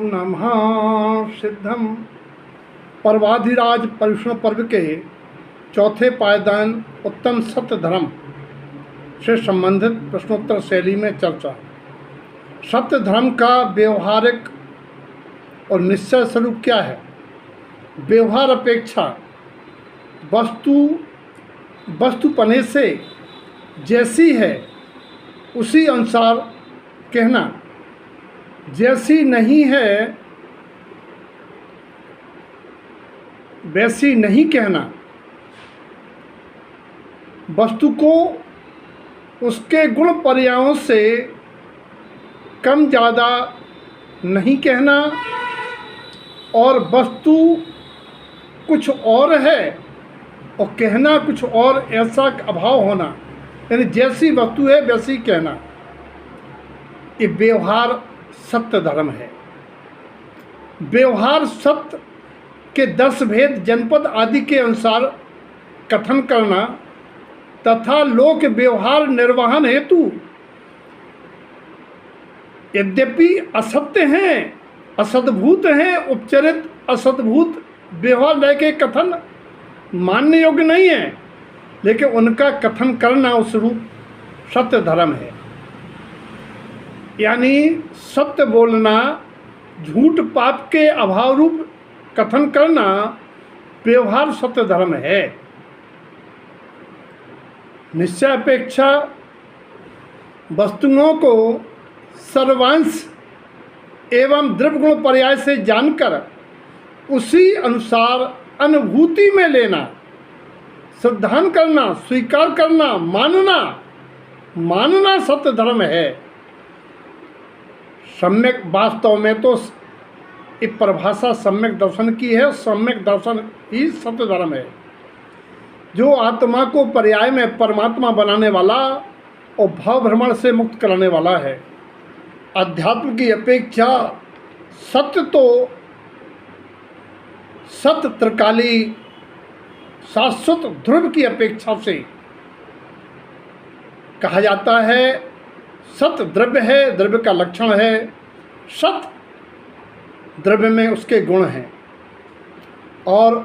नमः सिद्धम। पर्वाधिराज परिष्ण पर्व के चौथे पायदान उत्तम सत्य धर्म से संबंधित प्रश्नोत्तर शैली में चर्चा। सत्य धर्म का व्यवहारिक और निश्चय स्वरूप क्या है? व्यवहार अपेक्षा वस्तुपने से जैसी है उसी अनुसार कहना, जैसी नहीं है वैसी नहीं कहना, वस्तु को उसके गुण पर्यायों से कम ज़्यादा नहीं कहना, और वस्तु कुछ और है और कहना कुछ और, ऐसा अभाव होना, यानी जैसी वस्तु है वैसी कहना, ये व्यवहार सत्य धर्म है। व्यवहार सत्य के 10 भेद जनपद आदि के अनुसार कथन करना तथा लोक व्यवहार निर्वहन हेतु यद्यपि असत्य हैं, असद्भूत हैं, उपचरित असद्भूत व्यवहार लेके कथन मानने योग्य नहीं है, लेकिन उनका कथन करना उस रूप सत्य धर्म है। यानी सत्य बोलना, झूठ पाप के अभाव रूप कथन करना व्यवहार सत्य धर्म है। निश्चय अपेक्षा वस्तुओं को सर्वांश एवं द्रव्य गुण पर्याय से जानकर उसी अनुसार अनुभूति में लेना, सिद्धांत करना, स्वीकार करना, मानना सत्य धर्म है। सम्यक वास्तव में तो ये परिभाषा सम्यक दर्शन की है। सम्यक दर्शन ही सत्य धर्म है, जो आत्मा को पर्याय में परमात्मा बनाने वाला और भाव भ्रमण से मुक्त कराने वाला है। अध्यात्म की अपेक्षा सत्य तो सत्य त्रिकाली शाश्वत ध्रुव की अपेक्षा से कहा जाता है। सत्य द्रव्य है, द्रव्य का लक्षण है। सत्य द्रव्य में उसके गुण हैं और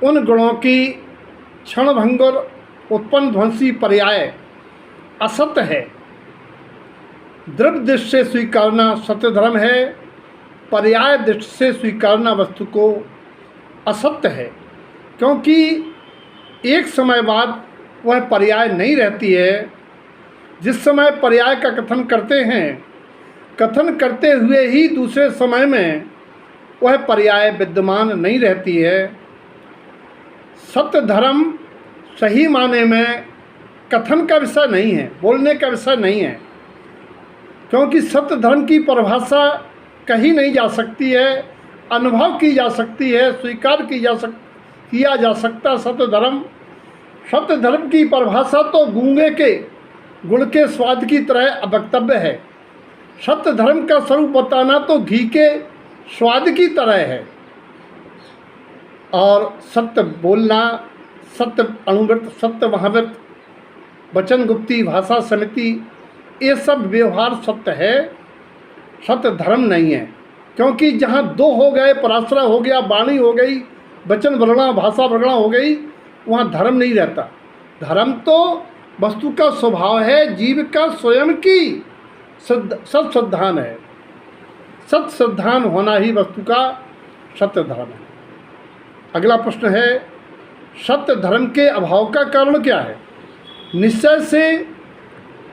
उन गुणों की क्षणभंगुर उत्पन्न ध्वंसी पर्याय असत्य है। द्रव्य दृष्टि से स्वीकारना सत्य धर्म है, पर्याय दृष्टि से स्वीकारना वस्तु को असत्य है, क्योंकि एक समय बाद वह पर्याय नहीं रहती है। जिस समय पर्याय का कथन करते हैं, कथन करते हुए ही दूसरे समय में वह पर्याय विद्यमान नहीं रहती है। सत्य धर्म सही माने में कथन का विषय नहीं है, बोलने का विषय नहीं है, क्योंकि सत्य धर्म की परिभाषा कही नहीं जा सकती है, अनुभव की जा सकती है, स्वीकार किया जा सकता। सत्य धर्म की परिभाषा तो गूंगे के गुड़ के स्वाद की तरह अवक्तव्य है। सत्य धर्म का स्वरूप बताना तो घी के स्वाद की तरह है। और सत्य बोलना, सत्य अणुव्रत, सत्य महाव्रत, वचन गुप्ती, भाषा समिति, ये सब व्यवहार सत्य है, सत्य धर्म नहीं है। क्योंकि जहाँ 2 हो गए, पराश्रय हो गया, वाणी हो गई, वचन वर्णा, भाषा वर्णा हो गई, वहाँ धर्म नहीं रहता। धर्म तो वस्तु का स्वभाव है, जीव का स्वयं की सत्संधान है। सत्संधान होना ही वस्तु का सत्य धर्म है। अगला प्रश्न है, सत्य धर्म के अभाव का कारण क्या है? निश्चय से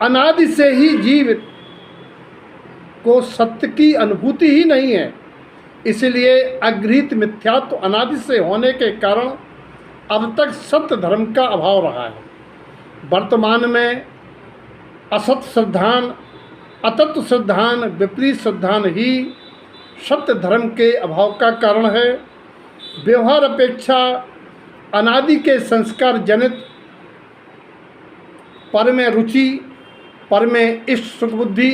अनादि से ही जीव को सत्य की अनुभूति ही नहीं है, इसलिए अगृहीत मिथ्यात्व अनादि से होने के कारण अब तक सत्य धर्म का अभाव रहा है। वर्तमान में असत सिद्धांत, अतत्व सिद्धांत, विपरीत सिद्धांत ही सत्य धर्म के अभाव का कारण है। व्यवहार अपेक्षा अनादि के संस्कार जनित पर में रुचि, पर में इष्ट सुख बुद्धि,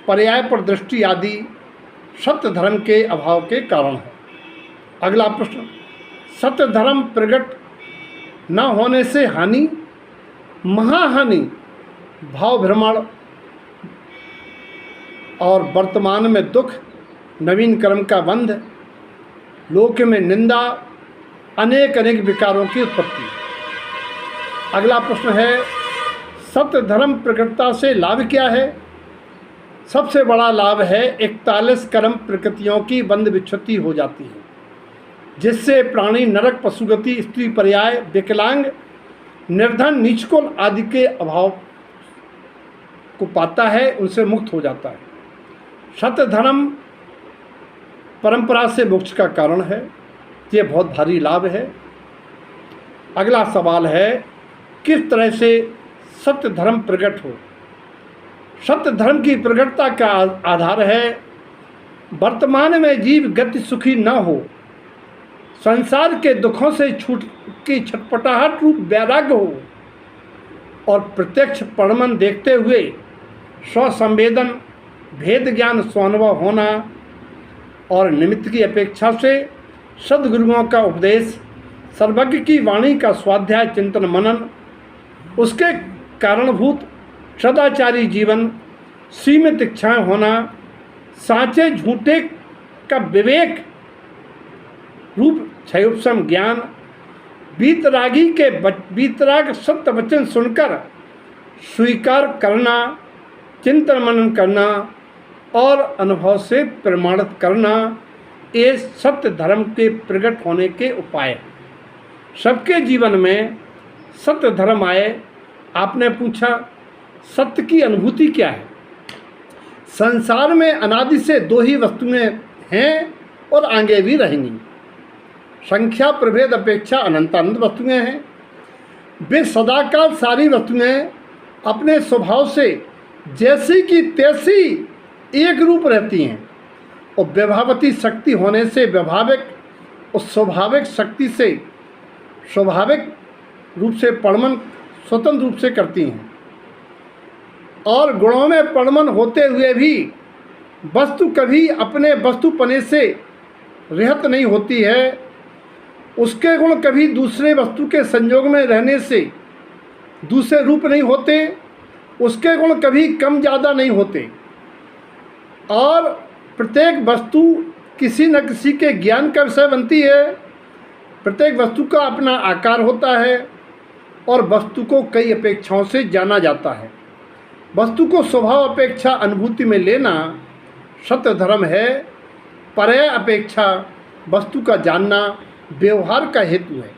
पर्याय पर दृष्टि आदि सत्य धर्म के अभाव के कारण है। अगला प्रश्न, सत्य धर्म प्रकट न होने से हानि, महाहानि, भाव भ्रमण और वर्तमान में दुख, नवीन कर्म का बंध, लोक में निंदा, अनेक अनेक विकारों की उत्पत्ति। अगला प्रश्न है, सत्य धर्म प्रकृतता से लाभ क्या है? सबसे बड़ा लाभ है 41 कर्म प्रकृतियों की बंध विच्छुत्ति हो जाती है, जिससे प्राणी नरक, पशुगति, स्त्री पर्याय, विकलांग, निर्धन, नीचकुल आदि के अभाव को पाता है, उनसे मुक्त हो जाता है। सत्य धर्म परंपरा से मोक्ष का कारण है। ये बहुत भारी लाभ है। अगला सवाल है, किस तरह से सत्य धर्म प्रकट हो? सत्य धर्म की प्रकटता का आधार है वर्तमान में जीव गति सुखी न हो, संसार के दुखों से छूट की छटपटाहट रूप वैराग्य हो और प्रत्यक्ष परमन देखते हुए स्वसंवेदन, भेद ज्ञान स्वानुभव होना और निमित्त की अपेक्षा से सद्गुरुओं का उपदेश, सर्वज्ञ की वाणी का स्वाध्याय, चिंतन, मनन, उसके कारणभूत सदाचारी जीवन, सीमित इच्छाएं होना, साँचे झूठे का विवेक रूप क्षयोपशम ज्ञान, वीतरागी के वीतराग सत्य वचन सुनकर स्वीकार करना, चिंतन मनन करना और अनुभव से प्रमाणित करना, ये सत्य धर्म के प्रकट होने के उपाय हैं। सबके जीवन में सत्य धर्म आए। आपने पूछा सत्य की अनुभूति क्या है? संसार में अनादि से दो ही वस्तुएं हैं और आगे भी रहेंगी। संख्या प्रभेद अपेक्षा अनंत अनंत वस्तुएं हैं। वे सदाकाल सारी वस्तुएं अपने स्वभाव से जैसी की तैसी एक रूप रहती हैं और व्यभावती शक्ति होने से व्यभाविक और स्वाभाविक शक्ति से स्वाभाविक रूप से परमन स्वतंत्र रूप से करती हैं और गुणों में परमन होते हुए भी वस्तु कभी अपने वस्तुपने से रहित नहीं होती है। उसके गुण कभी दूसरे वस्तु के संयोग में रहने से दूसरे रूप नहीं होते। उसके गुण कभी कम ज़्यादा नहीं होते और प्रत्येक वस्तु किसी न किसी के ज्ञान का विषय बनती है। प्रत्येक वस्तु का अपना आकार होता है और वस्तु को कई अपेक्षाओं से जाना जाता है। वस्तु को स्वभाव अपेक्षा अनुभूति में लेना सत्य धर्म है। पर्याय अपेक्षा वस्तु का जानना व्यवहार का हेतु है।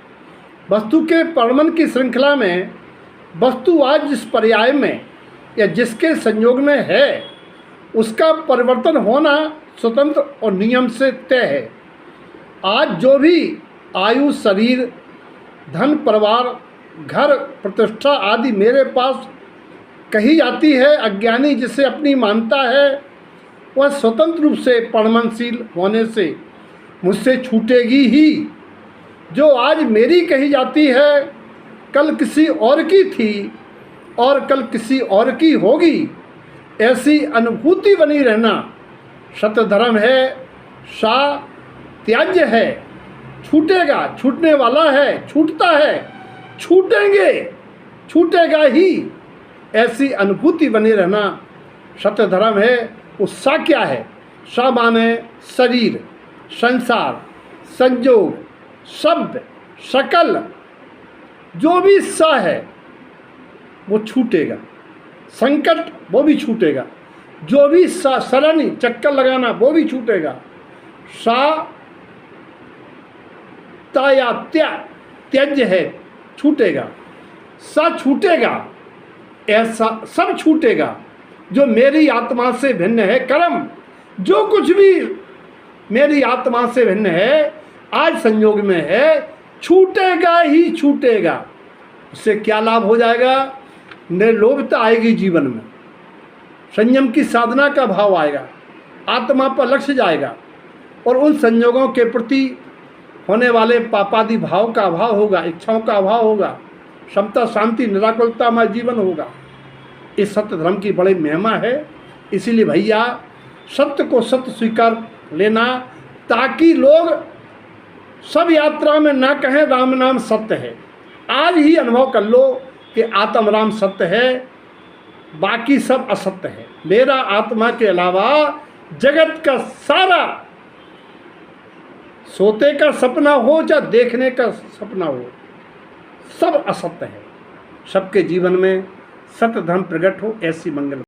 वस्तु के परमन की श्रृंखला में वस्तु आज जिस पर्याय में या जिसके संयोग में है उसका परिवर्तन होना स्वतंत्र और नियम से तय है। आज जो भी आयु, शरीर, धन, परिवार, घर, प्रतिष्ठा आदि मेरे पास कही जाती है, अज्ञानी जिसे अपनी मानता है वह स्वतंत्र रूप से परमनशील होने से मुझसे छूटेगी ही। जो आज मेरी कही जाती है कल किसी और की थी और कल किसी और की होगी, ऐसी अनुभूति बनी रहना सत्य धर्म है। सा त्याज्य है, छूटेगा, छूटने वाला है, छूटता है, छूटेंगे, छूटेगा ही, ऐसी अनुभूति बनी रहना सत्य धर्म है। उससा क्या है? सा माने शरीर, संसार, संयोग, शब्द, शकल, जो भी सा है वो छूटेगा। संकट वो भी छूटेगा। जो भी सा सरणी चक्कर लगाना वो भी छूटेगा। सा ता या त्यज्य है, छूटेगा। सा छूटेगा, ऐसा सब छूटेगा जो मेरी आत्मा से भिन्न है। कर्म जो कुछ भी मेरी आत्मा से भिन्न है, आज संयोग में है, छूटेगा ही छूटेगा। उससे क्या लाभ हो जाएगा? निर्लोभता आएगी जीवन में, संयम की साधना का भाव आएगा, आत्मा पर लक्ष्य जाएगा और उन संयोगों के प्रति होने वाले पापादि भाव का अभाव होगा, इच्छाओं का अभाव होगा, समता, शांति, निराकुलता में जीवन होगा। इस सत्य धर्म की बड़ी महिमा है। इसीलिए भैया सत्य को सत्य स्वीकार लेना, ताकि लोग सब यात्रा में ना कहें राम नाम सत्य है। आज ही अनुभव कर लो कि आत्म राम सत्य है, बाकी सब असत्य है। मेरा आत्मा के अलावा जगत का सारा, सोते का सपना हो या देखने का सपना हो, सब असत्य है। सबके जीवन में सत्य धर्म प्रकट हो, ऐसी मंगल